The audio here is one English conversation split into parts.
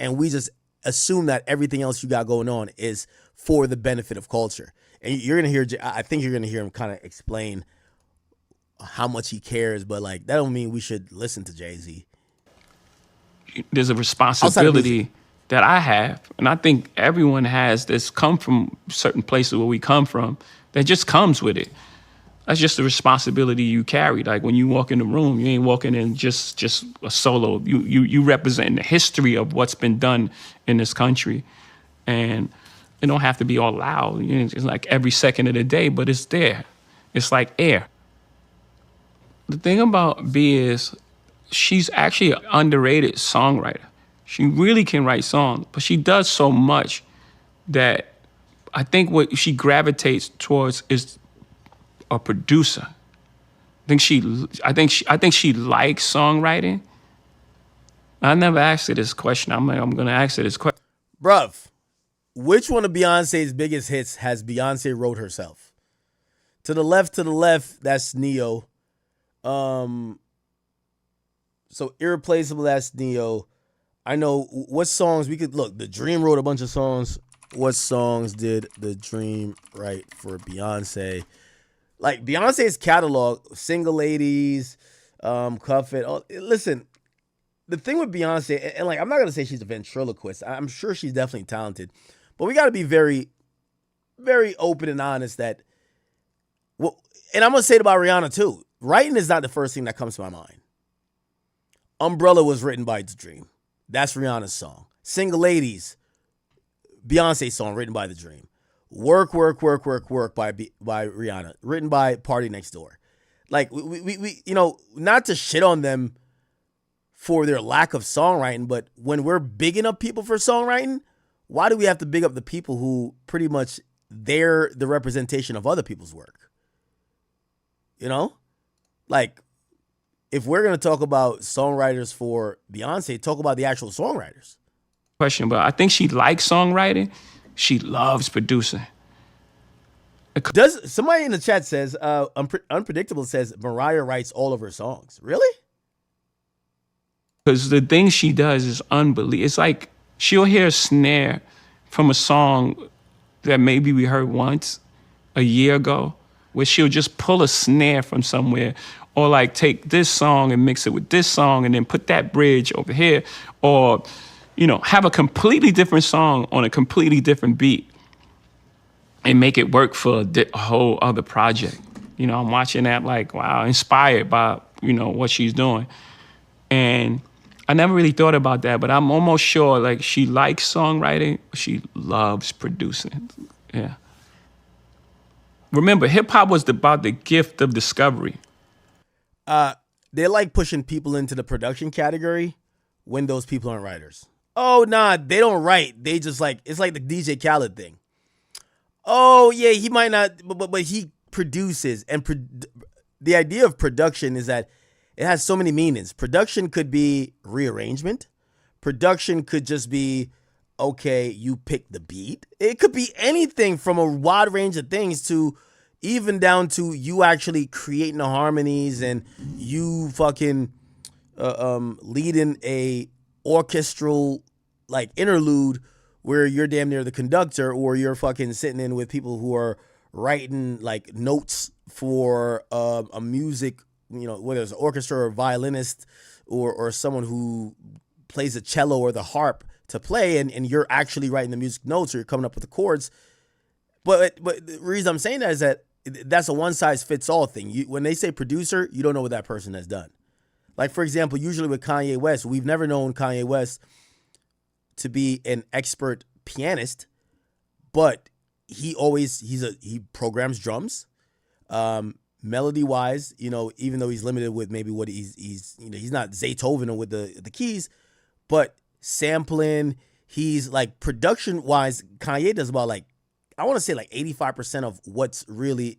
and we just assume that everything else you got going on is for the benefit of culture. And you're gonna hear, I think you're gonna hear him kind of explain how much he cares, but like that don't mean we should listen to Jay-Z. There's a responsibility that I have, and I think everyone has that's come from certain places where we come from that just comes with it. That's just the responsibility you carry. Like when you walk in the room, you ain't walking in just a solo. You represent the history of what's been done in this country, and it don't have to be all loud. It's like every second of the day, but it's there. It's like air. The thing about B is she's actually an underrated songwriter. She really can write songs, but she does so much that I think what she gravitates towards is a producer. I think she likes songwriting. I never asked her this question. I'm gonna ask her this question. Bruv, which one of Beyonce's biggest hits has Beyonce wrote herself? To the left, that's Neo. So Irreplaceable, that's Neo. I know what songs we could look. The Dream wrote a bunch of songs. What songs did The Dream write for Beyonce? Like Beyonce's catalog, Single Ladies, Cuff It. Oh, listen, the thing with Beyonce, and like I'm not gonna say she's a ventriloquist. I'm sure she's definitely talented, but we got to be very, very open and honest that. Well, and I'm gonna say it about Rihanna too. Writing is not the first thing that comes to my mind. Umbrella was written by The Dream. That's Rihanna's song. Single Ladies, Beyonce's song written by The Dream. Work by Rihanna, written by Party Next Door. Like we not to shit on them for their lack of songwriting, but when we're bigging up people for songwriting, why do we have to big up the people who pretty much they're the representation of other people's work? You know? Like, if we're going to talk about songwriters for Beyonce, talk about the actual songwriters. Question, but I think she likes songwriting. She loves producing. Does somebody in the chat says, Unpredictable says Mariah writes all of her songs. Really? Because the thing she does is unbelievable. It's like she'll hear a snare from a song that maybe we heard once a year ago, where she'll just pull a snare from somewhere, or like take this song and mix it with this song and then put that bridge over here, or, have a completely different song on a completely different beat and make it work for a whole other project. I'm watching that like, wow, inspired by, what she's doing. And I never really thought about that, but I'm almost sure like she likes songwriting. She loves producing. Yeah. Remember, hip hop was about the gift of discovery. They like pushing people into the production category when those people aren't writers. Oh, nah, they don't write. They just like, it's like the DJ Khaled thing. Oh, yeah, he might not, but he produces. And the idea of production is that it has so many meanings. Production could be rearrangement. Production could just be, okay, you pick the beat. It could be anything from a wide range of things to even down to you actually creating the harmonies and you fucking leading a orchestral like interlude where you're damn near the conductor, or you're fucking sitting in with people who are writing like notes for a music, whether it's an orchestra or a violinist or someone who plays the cello or the harp to play, and you're actually writing the music notes or you're coming up with the chords. But the reason I'm saying that is that that's a one-size-fits-all thing. When they say producer, you don't know what that person has done. Like, for example, usually with Kanye West, we've never known Kanye West to be an expert pianist, but he programs drums. Melody-wise, even though he's limited with maybe what he's not Beethoven with the keys, but sampling, he's like production-wise, Kanye does about like, I want to say like 85% of what's really,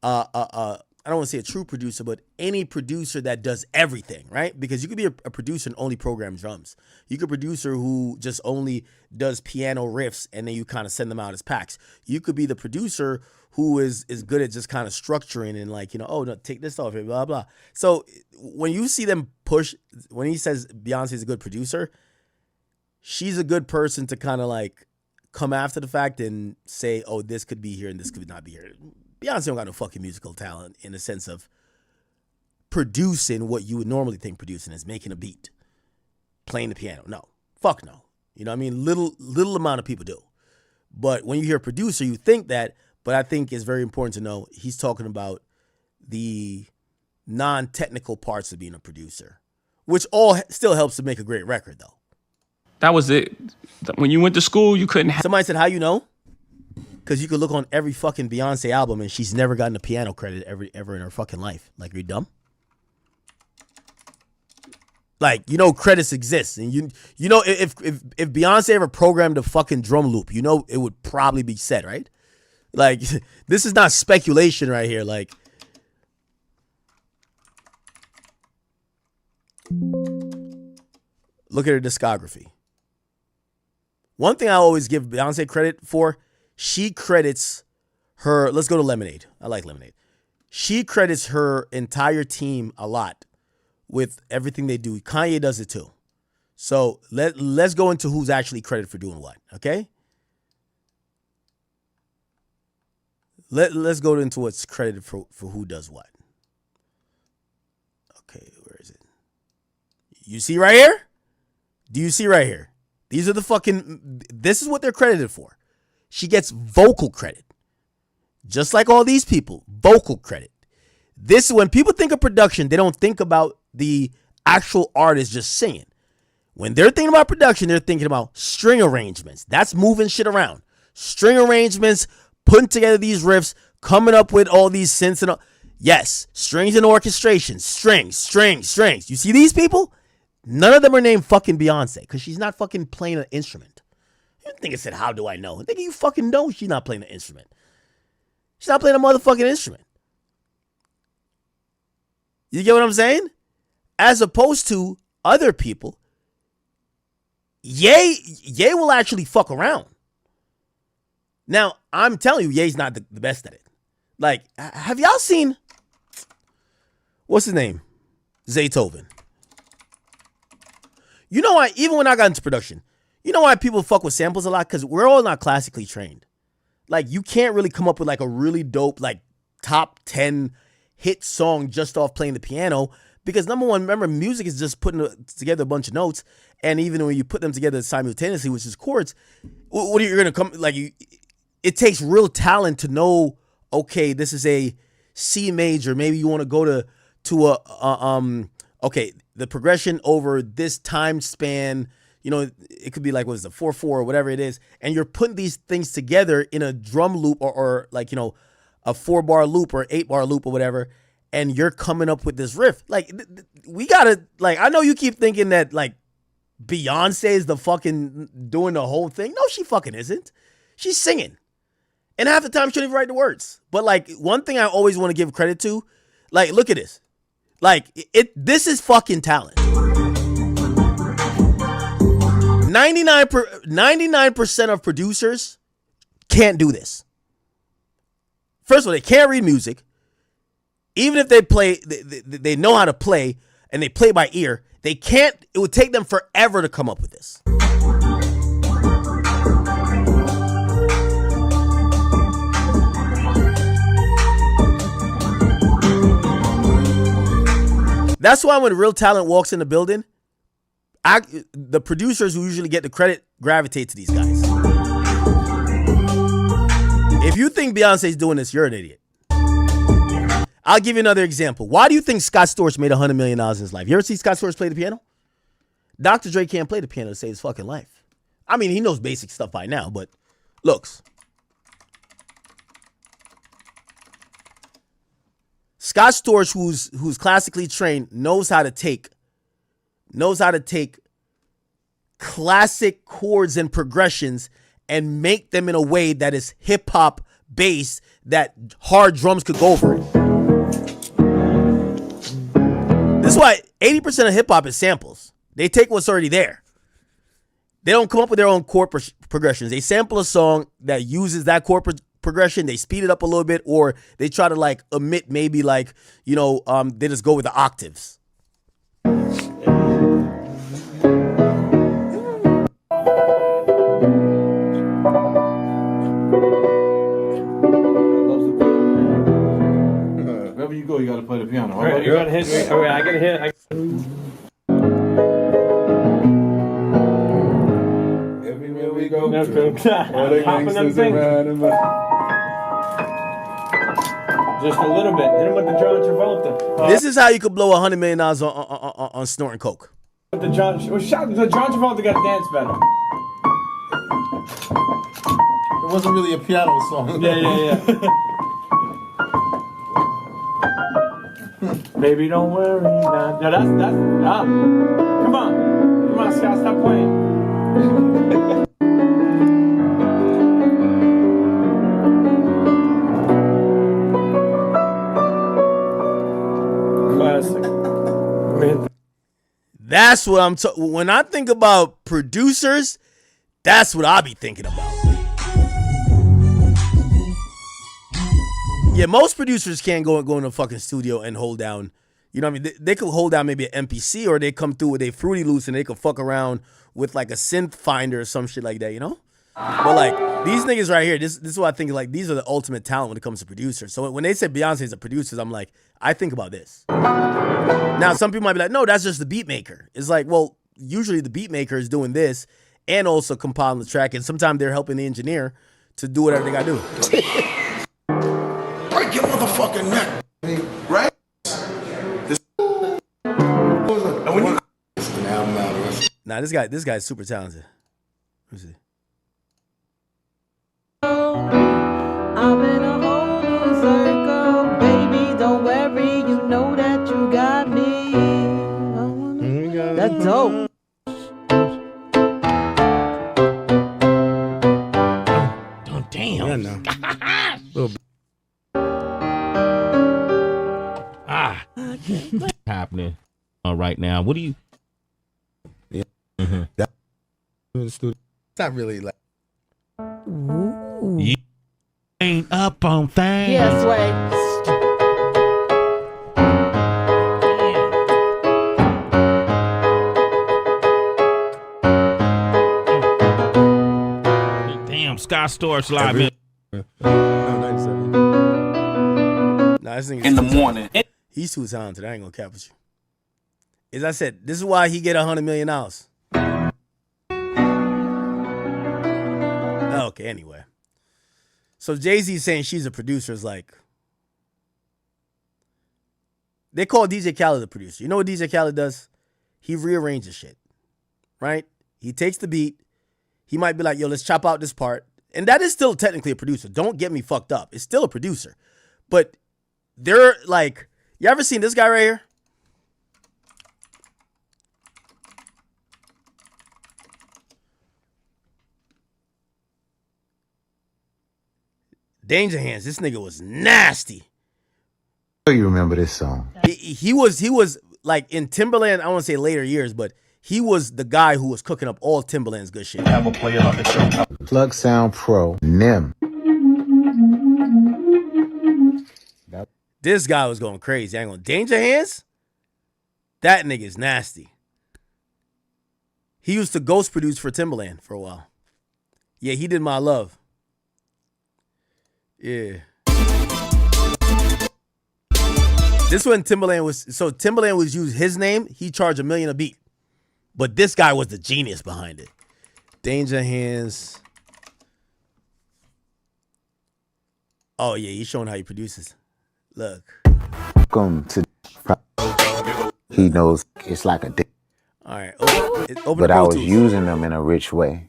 I don't want to say a true producer, but any producer that does everything, right? Because you could be a producer and only program drums. You could be a producer who just only does piano riffs and then you kind of send them out as packs. You could be the producer who is good at just kind of structuring and like, oh, no, take this off here, blah, blah. So when you see them push, when he says Beyonce is a good producer, she's a good person to kind of like come after the fact and say, oh, this could be here and this could not be here. Beyonce don't got no fucking musical talent in the sense of producing what you would normally think producing is, making a beat, playing the piano. No, fuck no. You know what I mean? Little amount of people do. But when you hear producer, you think that, but I think it's very important to know he's talking about the non-technical parts of being a producer, which all still helps to make a great record though. That was it. When you went to school, you couldn't have. Somebody said, how you know? Because you could look on every fucking Beyonce album and she's never gotten a piano credit ever in her fucking life. Like, are you dumb? Like, you know, credits exist. And you know, if Beyonce ever programmed a fucking drum loop, you know, it would probably be said, right? Like, this is not speculation right here. Like, look at her discography. One thing I always give Beyonce credit for, she credits her, let's go to Lemonade. I like Lemonade. She credits her entire team a lot with everything they do. Kanye does it too. So let's go into who's actually credited for doing what, okay? Let's go into what's credited for who does what. Okay, where is it? You see right here? Do you see right here? These are the fucking, this is what they're credited for. She gets vocal credit. Just like all these people, vocal credit. This, when people think of production, they don't think about the actual artist just singing. When they're thinking about production, they're thinking about string arrangements. That's moving shit around. String arrangements, putting together these riffs, coming up with all these synths and all. Yes, strings and orchestration. Strings. You see these people? None of them are named fucking Beyonce because she's not fucking playing an instrument. You think it said, how do I know? I think you fucking know she's not playing an instrument. She's not playing a motherfucking instrument. You get what I'm saying? As opposed to other people, Ye will actually fuck around. Now, I'm telling you, Ye's not the best at it. Like, have y'all seen, what's his name? Zaytoven. You know why, even when I got into production, you know why people fuck with samples a lot? Because we're all not classically trained. Like, you can't really come up with like a really dope, like top 10 hit song just off playing the piano. Because number one, remember, music is just putting together a bunch of notes. And even when you put them together simultaneously, which is chords, what are you going to come, like, it takes real talent to know, okay, this is a C major. Maybe you want to go to okay, the progression over this time span, you know, it could be like, what is it, 4/4 or whatever it is. And you're putting these things together in a drum loop or like, you know, a 4-bar loop or 8-bar loop or whatever. And you're coming up with this riff. Like, we gotta, like, I know you keep thinking that, like, Beyonce is the fucking doing the whole thing. No, she fucking isn't. She's singing. And half the time she don't even write the words. But, like, one thing I always want to give credit to, like, look at this. Like, this is fucking talent. 99% of producers can't do this. First of all, they can't read music. Even if they play, they know how to play, and they play by ear, they can't, it would take them forever to come up with this. That's why when real talent walks in the building, the producers who usually get the credit gravitate to these guys. If you think Beyonce's doing this, you're an idiot. I'll give you another example. Why do you think Scott Storch made $100 million in his life? You ever see Scott Storch play the piano? Dr. Dre can't play the piano to save his fucking life. I mean, he knows basic stuff by now, but looks. Scott Storch, who's classically trained, knows how to take classic chords and progressions and make them in a way that is hip hop based, that hard drums could go over it. This is why 80% of hip hop is samples. They take what's already there. They don't come up with their own chord progressions. They sample a song that uses that chord progression. They speed it up a little bit, or they try to like omit maybe like, you know, they just go with the octaves. You gotta hit me. Oh, wait, I gotta hit. Everywhere we go. All the gangsters around and just a little bit. Hit him with the John Travolta. This is how you could blow $100 million on snorting coke. The John Travolta got to dance better. It wasn't really a piano song. Yeah. Baby, don't worry. Nah, that's Come on, Scott, stop playing. Classic. That's what I'm talking. When I think about producers, that's what I be thinking about. Yeah, most producers can't go in a fucking studio and hold down. You know what I mean? They could hold down maybe an MPC, or they come through with a Fruity Loops and they could fuck around with like a synth finder or some shit like that, you know? But like these niggas right here, this is what I think. Like these are the ultimate talent when it comes to producers. So when they say Beyonce's a producer, I'm like, I think about this. Now some people might be like, no, that's just the beat maker. It's like, well, usually the beat maker is doing this and also compiling the track, and sometimes they're helping the engineer to do whatever they gotta do. Break your motherfucking neck, right? Nah, this guy's super talented. Let me see. I'm in a whole new circle, baby. Don't worry, you know that you got me. That's dope. Oh, damn. Yeah, no. What's happening right now? What do you? Yeah. Mm-hmm. It's not really like. You ain't up on things. Yeah, Sway. Damn, Scott Storch live in. No, 97. Nah, this nigga's In the too morning. talented. He's too talented. I ain't gonna cap with you. As I said, this is why he get $100 million. Okay, anyway. So Jay-Z saying she's a producer is like, they call DJ Khaled a producer. You know what DJ Khaled does? He rearranges shit, right? He takes the beat. He might be like, yo, let's chop out this part. And that is still technically a producer. Don't get me fucked up. It's still a producer. But they're like, you ever seen this guy right here? Danger Hands. This nigga was nasty. You remember this song? He was like in Timberland, I don't want to say later years, but he was the guy who was cooking up all Timberland's good shit. Have a player on the show. Plug Sound Pro, NIM. This guy was going crazy. I ain't gonna Danger Hands? That nigga's nasty. He used to ghost produce for Timberland for a while. Yeah, he did My Love. Yeah. This when Timberland was used his name, he charged $1 million a beat. But this guy was the genius behind it. Danger Hands. Oh yeah, he's showing how he produces. Look. Welcome to. He knows it's like a dick. All right, open But the I Pro was Tools. using them in a rich way.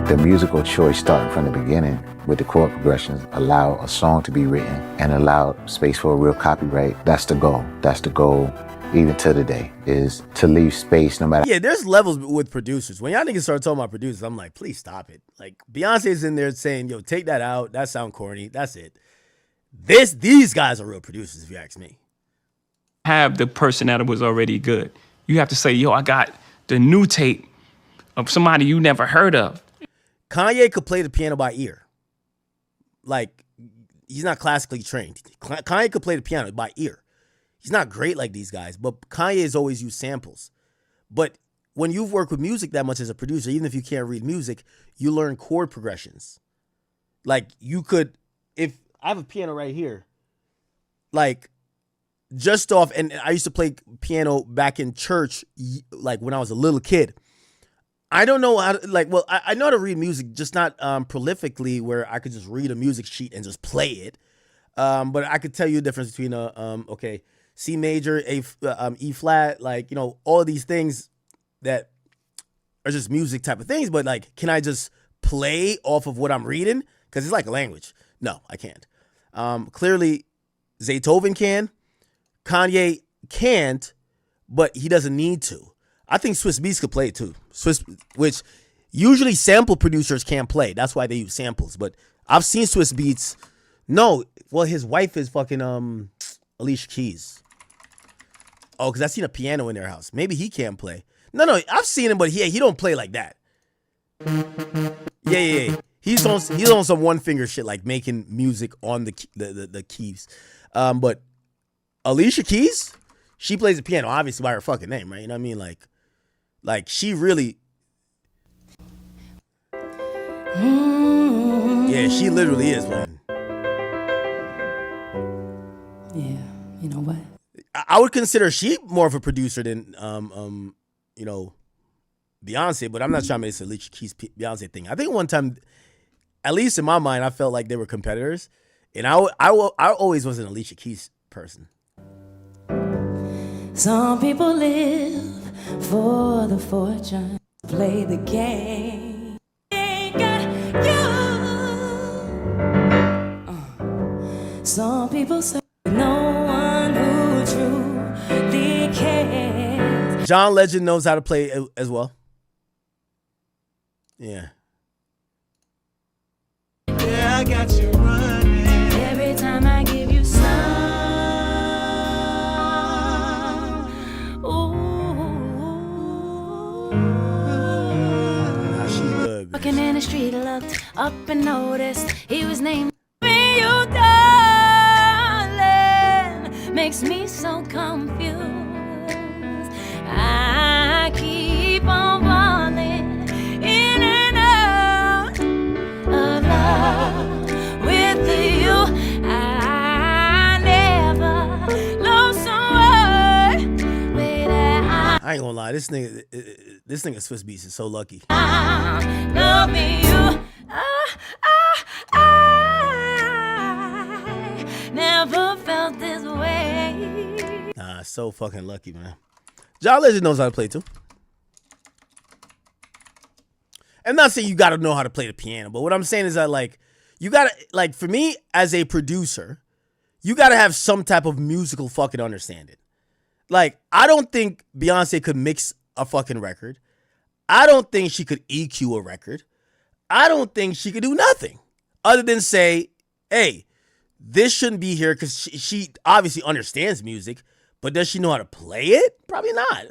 The musical choice starting from the beginning with the chord progressions allow a song to be written and allow space for a real copyright. That's the goal. That's the goal even to today, is to leave space no matter. Yeah, there's levels with producers. When y'all niggas start talking about producers, I'm like, please stop it. Like Beyonce's in there saying, yo, take that out. That sound corny. That's it. These guys are real producers, if you ask me. Have the person that was already good. You have to say, yo, I got the new tape of somebody you never heard of. Kanye could play the piano by ear. Like, he's not classically trained. Kanye could play the piano by ear. He's not great like these guys, but Kanye has always used samples. But when you've worked with music that much as a producer, even if you can't read music, you learn chord progressions. Like you could, if I have a piano right here, like just off, and I used to play piano back in church, like when I was a little kid. I don't know how to, like, well, I know how to read music, just not prolifically where I could just read a music sheet and just play it. But I could tell you the difference between okay, C major, E flat, like, you know, all of these things that are just music type of things. But like, can I just play off of what I'm reading? Because it's like a language. No, I can't. Clearly, Zaytoven can. Kanye can't, but he doesn't need to. I think Swiss Beats could play it too. Which usually sample producers can't play. That's why they use samples. But I've seen Swiss Beats. No, well, his wife is fucking Alicia Keys. Oh, because I've seen a piano in their house. Maybe he can't play. No, I've seen him, but he don't play like that. Yeah. He's on some one finger shit, like making music on the keys. But Alicia Keys, she plays the piano, obviously by her fucking name, right? You know what I mean? Like she really, yeah, she literally is playing. Yeah, you know what? I would consider she more of a producer than you know, Beyonce, but I'm not trying to make this Alicia Keys Beyonce thing. I think one time, at least in my mind, I felt like they were competitors, and I always was an Alicia Keys person. Some people live for the fortune, play the game. Ain't got you. Some people say no one who truly cares. John Legend knows how to play as well. Yeah. Yeah, I got you running. Every time I give you some, walking in the street, looked up and noticed he was named me, you darling. Makes me so confused. I keep on falling in and out of love with you. I never lost someone way that I ain't gonna lie, this nigga Swiss Beats is so lucky. love me, you. I never felt this way. Nah, so fucking lucky, man. John Legend knows how to play too. I'm not saying you gotta know how to play the piano, but what I'm saying is that, like, you gotta, like, for me as a producer, you gotta have some type of musical fucking understanding. Like, I don't think Beyonce could mix a fucking record. I don't think she could EQ a record. I don't think she could do nothing other than say, hey, this shouldn't be here, because she obviously understands music, but does she know how to play it? Probably not.